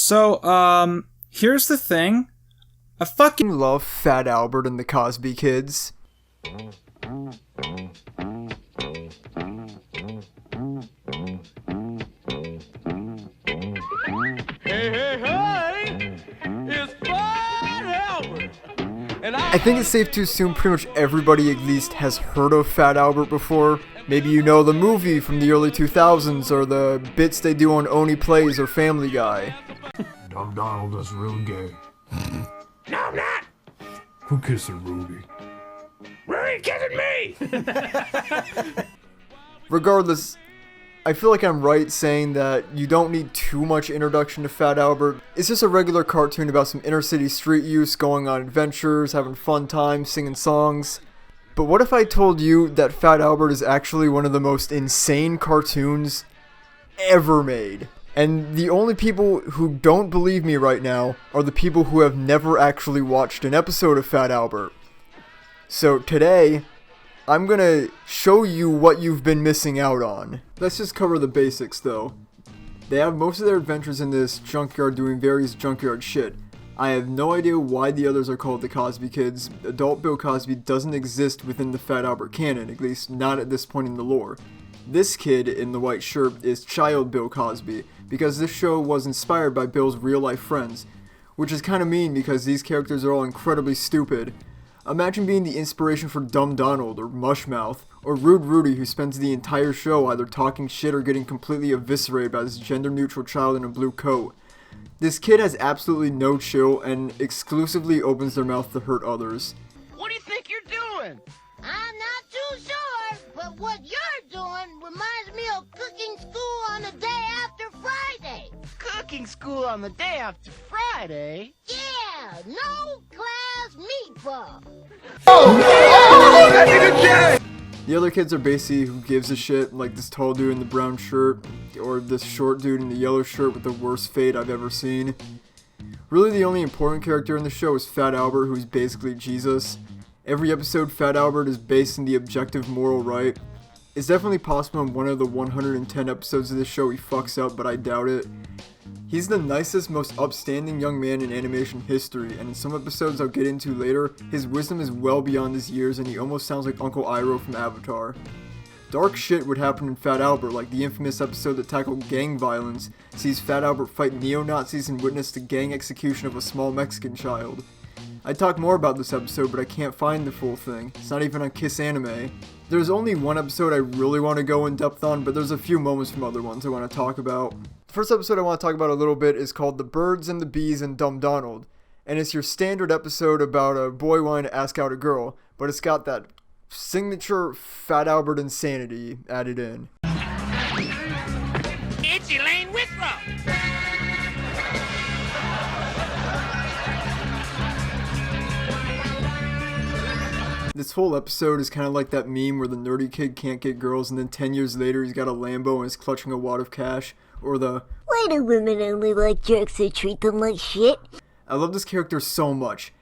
So, here's the thing. I fucking love Fat Albert and the Cosby Kids. I think it's safe to assume pretty much everybody at least has heard of Fat Albert before. Maybe you know the movie from the early 2000s or the bits they do on Oni Plays or Family Guy. Dumb Donald is real gay. No, I'm not! Who kissing Ruby? Ruby kissing me! Regardless, I feel like I'm right saying that you don't need too much introduction to Fat Albert. It's just a regular cartoon about some inner city street youths going on adventures, having fun times, singing songs. But what if I told you that Fat Albert is actually one of the most insane cartoons ever made? And the only people who don't believe me right now are the people who have never actually watched an episode of Fat Albert. So today, I'm gonna show you what you've been missing out on. Let's just cover the basics though. They have most of their adventures in this junkyard doing various junkyard shit. I have no idea why the others are called the Cosby Kids. Adult Bill Cosby doesn't exist within the Fat Albert canon, at least not at this point in the lore. This kid in the white shirt is Child Bill Cosby, because this show was inspired by Bill's real life friends, which is kinda mean because these characters are all incredibly stupid. Imagine being the inspiration for Dumb Donald, or Mushmouth, or Rude Rudy, who spends the entire show either talking shit or getting completely eviscerated by this gender-neutral child in a blue coat. This kid has absolutely no chill and exclusively opens their mouth to hurt others. What do you think you're doing? I'm not too sure, but what you're doing reminds me of cooking school on the day after Friday. Cooking school on the day after Friday? Yeah, no class meatball. The other kids are basically who gives a shit, like this tall dude in the brown shirt, or this short dude in the yellow shirt with the worst fade I've ever seen. Really the only important character in the show is Fat Albert, who's basically Jesus. Every episode, Fat Albert is based in the objective moral right. It's definitely possible in one of the 110 episodes of this show he fucks up, but I doubt it. He's the nicest, most upstanding young man in animation history, and in some episodes I'll get into later, his wisdom is well beyond his years and he almost sounds like Uncle Iroh from Avatar. Dark shit would happen in Fat Albert, like the infamous episode that tackled gang violence, sees Fat Albert fight neo-Nazis and witness the gang execution of a small Mexican child. I'd talk more about this episode, but I can't find the full thing. It's not even on Kiss Anime. There's only one episode I really want to go in depth on, but there's a few moments from other ones I want to talk about. The first episode I want to talk about a little bit is called The Birds and the Bees and Dumb Donald. And it's your standard episode about a boy wanting to ask out a girl, but it's got that signature Fat Albert insanity added in. It's Elaine Withrow! This whole episode is kind of like that meme where the nerdy kid can't get girls and then 10 years later he's got a Lambo and is clutching a wad of cash, or the Why do women only like jerks who treat them like shit? I love this character so much.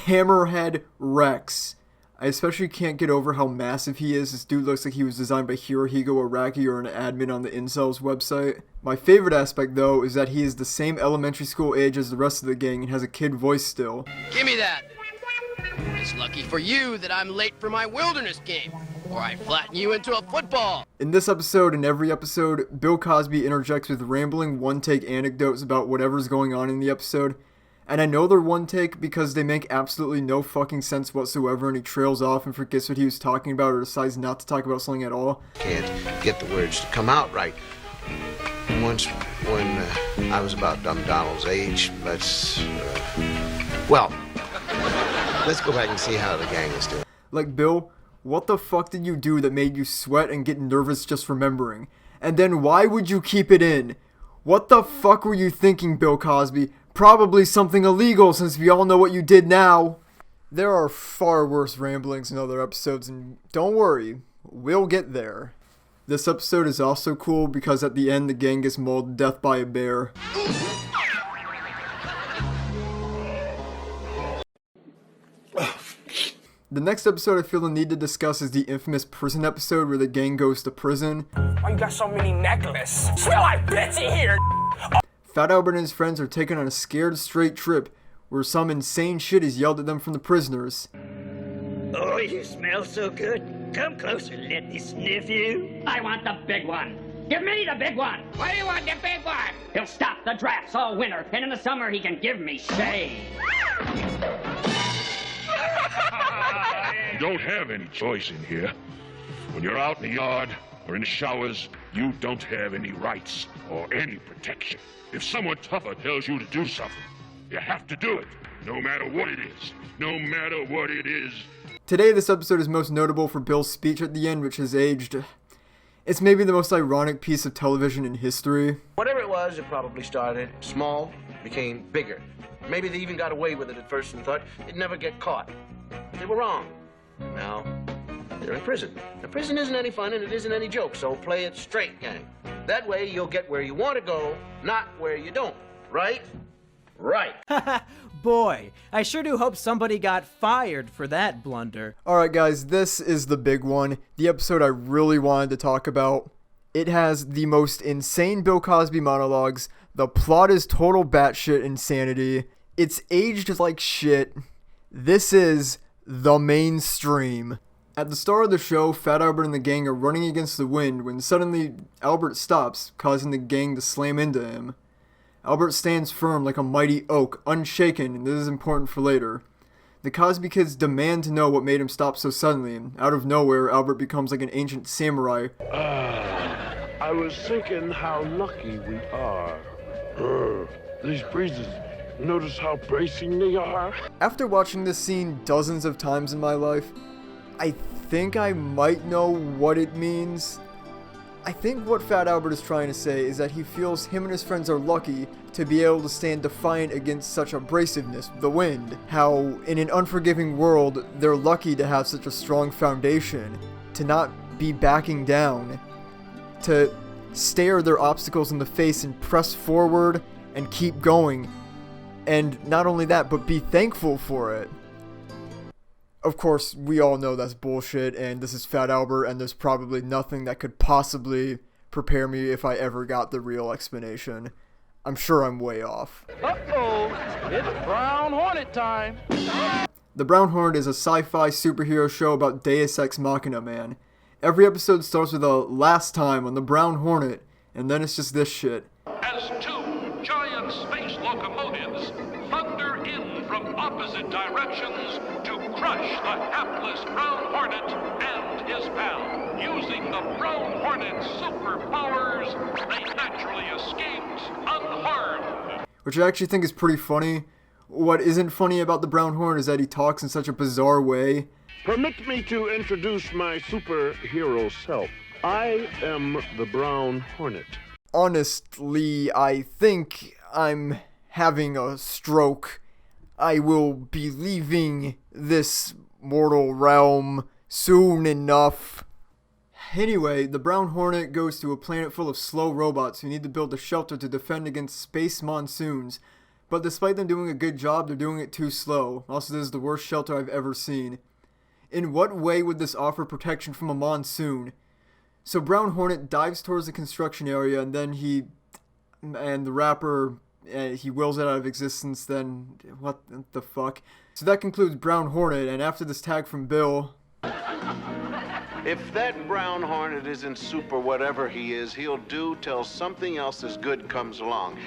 Hammerhead Rex. I especially can't get over how massive he is. This dude looks like he was designed by Hirohiko Araki or an admin on the Incels website. My favorite aspect though is that he is the same elementary school age as the rest of the gang and has a kid voice still. Give me that! It's lucky for you that I'm late for my wilderness game, or I flatten you into a football! In this episode and every episode, Bill Cosby interjects with rambling one-take anecdotes about whatever's going on in the episode. And I know they're one take because they make absolutely no fucking sense whatsoever and he trails off and forgets what he was talking about or decides not to talk about something at all. Can't get the words to come out right. Once when I was about Dumb Donald's age, let's go back and see how the gang is doing. Like, Bill, what the fuck did you do that made you sweat and get nervous just remembering? And then why would you keep it in? What the fuck were you thinking, Bill Cosby? Probably something illegal since we all know what you did now. There are far worse ramblings in other episodes and don't worry, we'll get there. This episode is also cool because at the end the gang gets mauled to death by a bear. The next episode I feel the need to discuss is the infamous prison episode where the gang goes to prison. Why you got so many necklaces? Smell like bitch in here! Fat Albert and his friends are taken on a scared straight trip where some insane shit is yelled at them from the prisoners. Oh, you smell so good. Come closer, let me sniff you. I want the big one. Give me the big one. Why do you want the big one? He'll stop the drafts all winter, and in the summer he can give me shade. You don't have any choice in here. When you're out in the yard or in the showers, you don't have any rights or any protection. If someone tougher tells you to do something, you have to do it, no matter what it is. No matter what it is. Today, this episode is most notable for Bill's speech at the end, which has aged. It's maybe the most ironic piece of television in history. Whatever it was, it probably started small, became bigger. Maybe they even got away with it at first and thought it'd never get caught. They were wrong. Now, they're in prison. Now, prison isn't any fun and it isn't any joke, so play it straight, gang. That way you'll get where you want to go, not where you don't. Right? Right. Boy, I sure do hope somebody got fired for that blunder. Alright guys, this is the big one. The episode I really wanted to talk about. It has the most insane Bill Cosby monologues. The plot is total batshit insanity. It's aged like shit. This is the mainstream. At the start of the show, Fat Albert and the gang are running against the wind when suddenly Albert stops, causing the gang to slam into him. Albert stands firm like a mighty oak, unshaken, and this is important for later. The Cosby kids demand to know what made him stop so suddenly, and out of nowhere, Albert becomes like an ancient samurai. I was thinking how lucky we are. These breezes, notice how bracing they are? After watching this scene dozens of times in my life, I think I might know what it means. I think what Fat Albert is trying to say is that he feels him and his friends are lucky to be able to stand defiant against such abrasiveness, the wind. How, in an unforgiving world, they're lucky to have such a strong foundation, to not be backing down, to stare their obstacles in the face and press forward and keep going. And not only that, but be thankful for it. Of course, we all know that's bullshit, and this is Fat Albert, and there's probably nothing that could possibly prepare me if I ever got the real explanation. I'm sure I'm way off. Uh-oh, it's Brown Hornet time. The Brown Hornet is a sci-fi superhero show about Deus Ex Machina, man. Every episode starts with a last time on the Brown Hornet, and then it's just this shit. As two giant space locomotives thunder in from opposite directions to crush the hapless Brown Hornet and his pal. Using the Brown Hornet's superpowers, they naturally escaped unharmed. Which I actually think is pretty funny. What isn't funny about the Brown Hornet is that he talks in such a bizarre way. Permit me to introduce my superhero self. I am the Brown Hornet. Honestly, I think I'm having a stroke. I will be leaving this mortal realm soon enough. Anyway, the Brown Hornet goes to a planet full of slow robots who need to build a shelter to defend against space monsoons. But despite them doing a good job, they're doing it too slow. Also, this is the worst shelter I've ever seen. In what way would this offer protection from a monsoon? So Brown Hornet dives towards the construction area, and then the rapper, he wills it out of existence. Then what the fuck? So that concludes Brown Hornet, and after this tag from Bill, If that Brown Hornet isn't super whatever he is, he'll do till something else as good comes along.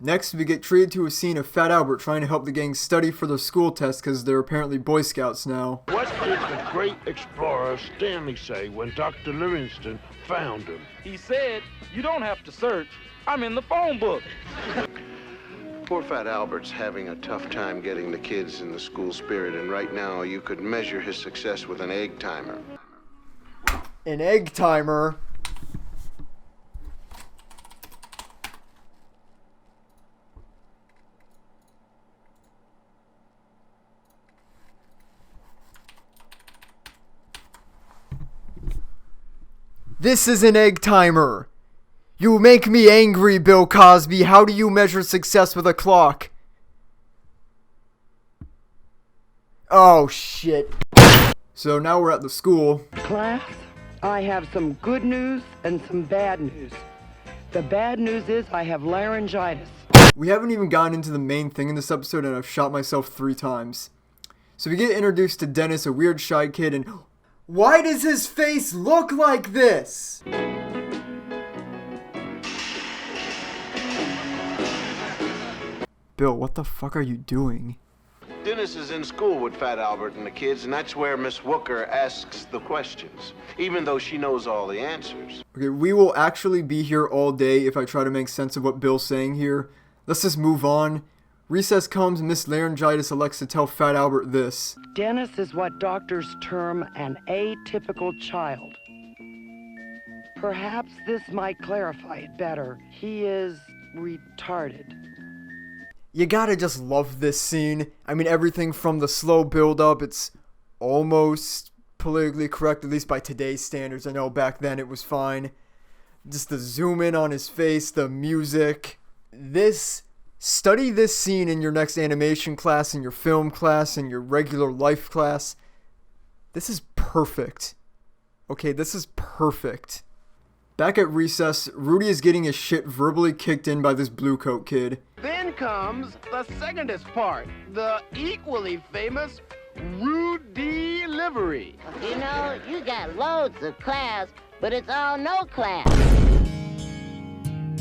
next we get treated to a scene of Fat Albert trying to help the gang study for their school test because they're apparently Boy Scouts now. What did the great explorer Stanley say when Dr. Livingston found him? He said, you don't have to search. I'm in the phone book. Poor Fat Albert's having a tough time getting the kids in the school spirit, and right now you could measure his success with an egg timer. An egg timer? This is an egg timer. You make me angry, Bill Cosby. How do you measure success with a clock? Oh, shit. So now we're at the school. Class, I have some good news and some bad news. The bad news is I have laryngitis. We haven't even gotten into the main thing in this episode, and I've shot myself 3 times. So we get introduced to Dennis, a weird shy kid, and why does his face look like this? Bill, what the fuck are you doing? Dennis is in school with Fat Albert and the kids, and that's where Miss Wooker asks the questions, even though she knows all the answers. Okay, we will actually be here all day if I try to make sense of what Bill's saying here. Let's just move on. Recess comes and Miss Laryngitis elects to tell Fat Albert this. Dennis is what doctors term an atypical child. Perhaps this might clarify it better. He is retarded. You gotta just love this scene. I mean, everything from the slow build-up, it's almost politically correct, at least by today's standards. I know back then it was fine. Just the zoom in on his face, the music. Study this scene in your next animation class, in your film class, in your regular life class. This is perfect. Okay, this is perfect. Back at recess, Rudy is getting his shit verbally kicked in by this blue coat kid. Then comes the secondest part, the equally famous Rudy livery. You know, you got loads of class, but it's all no class.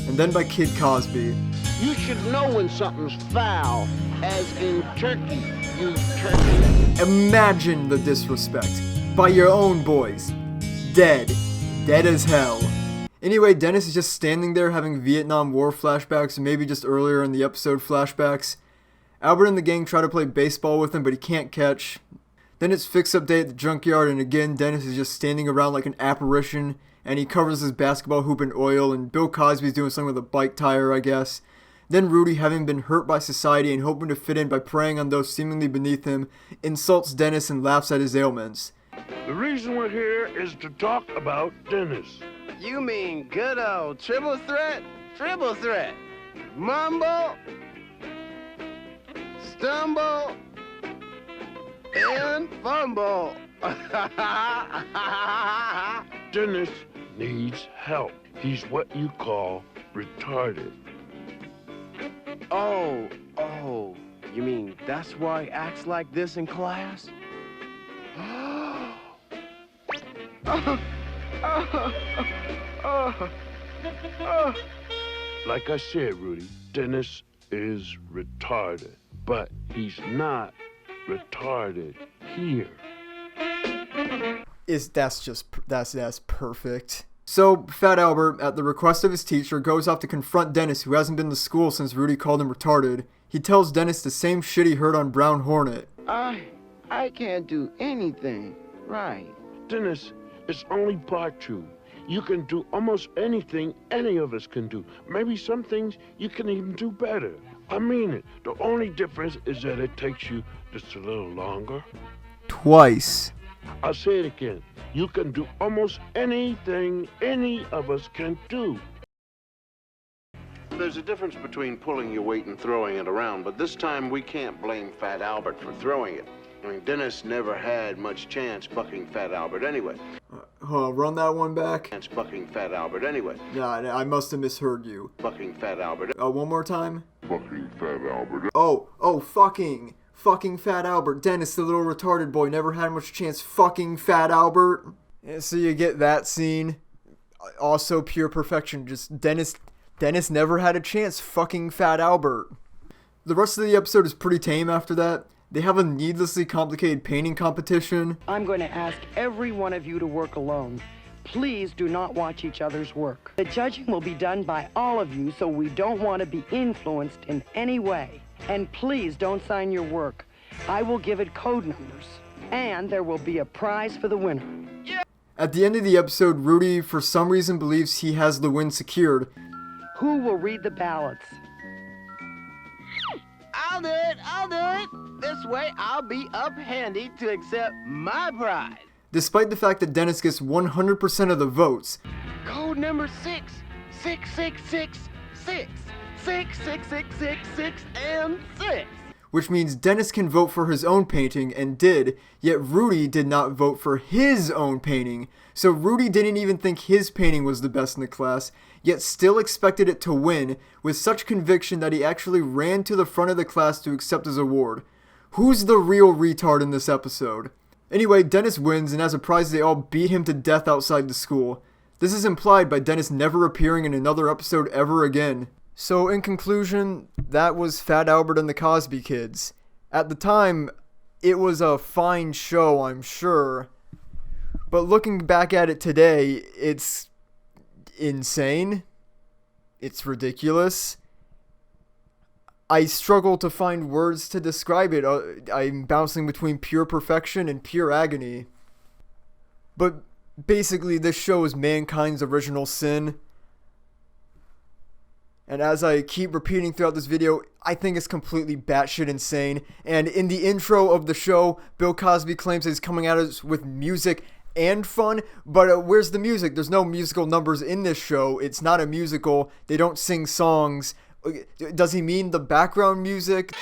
And then by Kid Cosby. You should know when something's foul, as in turkey, you turkey. Imagine the disrespect. By your own boys. Dead. Dead as hell. Anyway, Dennis is just standing there having Vietnam War flashbacks, or maybe just earlier in the episode flashbacks. Albert and the gang try to play baseball with him, but he can't catch. Then it's fix-up day at the junkyard, and again, Dennis is just standing around like an apparition, and he covers his basketball hoop in oil, and Bill Cosby's doing something with a bike tire, I guess. Then Rudy, having been hurt by society and hoping to fit in by preying on those seemingly beneath him, insults Dennis and laughs at his ailments. The reason we're here is to talk about Dennis. You mean good old triple threat? Triple threat. Mumble, stumble, and fumble. Dennis needs help. He's what you call retarded. Oh, you mean that's why he acts like this in class? Like I said, Rudy, Dennis is retarded, but he's not retarded here. That's perfect. So, Fat Albert, at the request of his teacher, goes off to confront Dennis, who hasn't been to school since Rudy called him retarded. He tells Dennis the same shit he heard on Brown Hornet. I can't do anything right. Dennis, it's only part true. You can do almost anything any of us can do. Maybe some things you can even do better. I mean it. The only difference is that it takes you just a little longer. Twice. I'll say it again. You can do almost anything any of us can do. There's a difference between pulling your weight and throwing it around, but this time we can't blame Fat Albert for throwing it. I mean, Dennis never had much chance bucking Fat Albert anyway. Run that one back. Chance bucking Fat Albert anyway. Yeah, I must have misheard you. Bucking Fat Albert. One more time. Bucking Fat Albert. Fucking Fat Albert. Dennis, the little retarded boy, never had much chance. Fucking Fat Albert. Yeah, so you get that scene. Also pure perfection. Just Dennis never had a chance. Fucking Fat Albert. The rest of the episode is pretty tame after that. They have a needlessly complicated painting competition. I'm going to ask every one of you to work alone. Please do not watch each other's work. The judging will be done by all of you, so we don't want to be influenced in any way. And please don't sign your work. I will give it code numbers. And there will be a prize for the winner. At the end of the episode, Rudy, for some reason, believes he has the win secured. Who will read the ballots? I'll do it. This way I'll be up handy to accept my prize. Despite the fact that Dennis gets 100% of the votes. Code number 6. 6, 6, 6, 6. 6, 6, 6, 6, 6, and 6. which means Dennis can vote for his own painting, and did, yet Rudy did not vote for his own painting. So Rudy didn't even think his painting was the best in the class, yet still expected it to win, with such conviction that he actually ran to the front of the class to accept his award. Who's the real retard in this episode? Anyway, Dennis wins, and as a prize they all beat him to death outside the school. This is implied by Dennis never appearing in another episode ever again. So in conclusion, that was Fat Albert and the Cosby Kids. At the time, it was a fine show, I'm sure. But looking back at it today, it's insane. It's ridiculous. I struggle to find words to describe it. I'm bouncing between pure perfection and pure agony. But basically, this show is mankind's original sin. And as I keep repeating throughout this video, I think it's completely batshit insane. And in the intro of the show, Bill Cosby claims that he's coming at us with music and fun. But where's the music? There's no musical numbers in this show. It's not a musical. They don't sing songs. Does he mean the background music?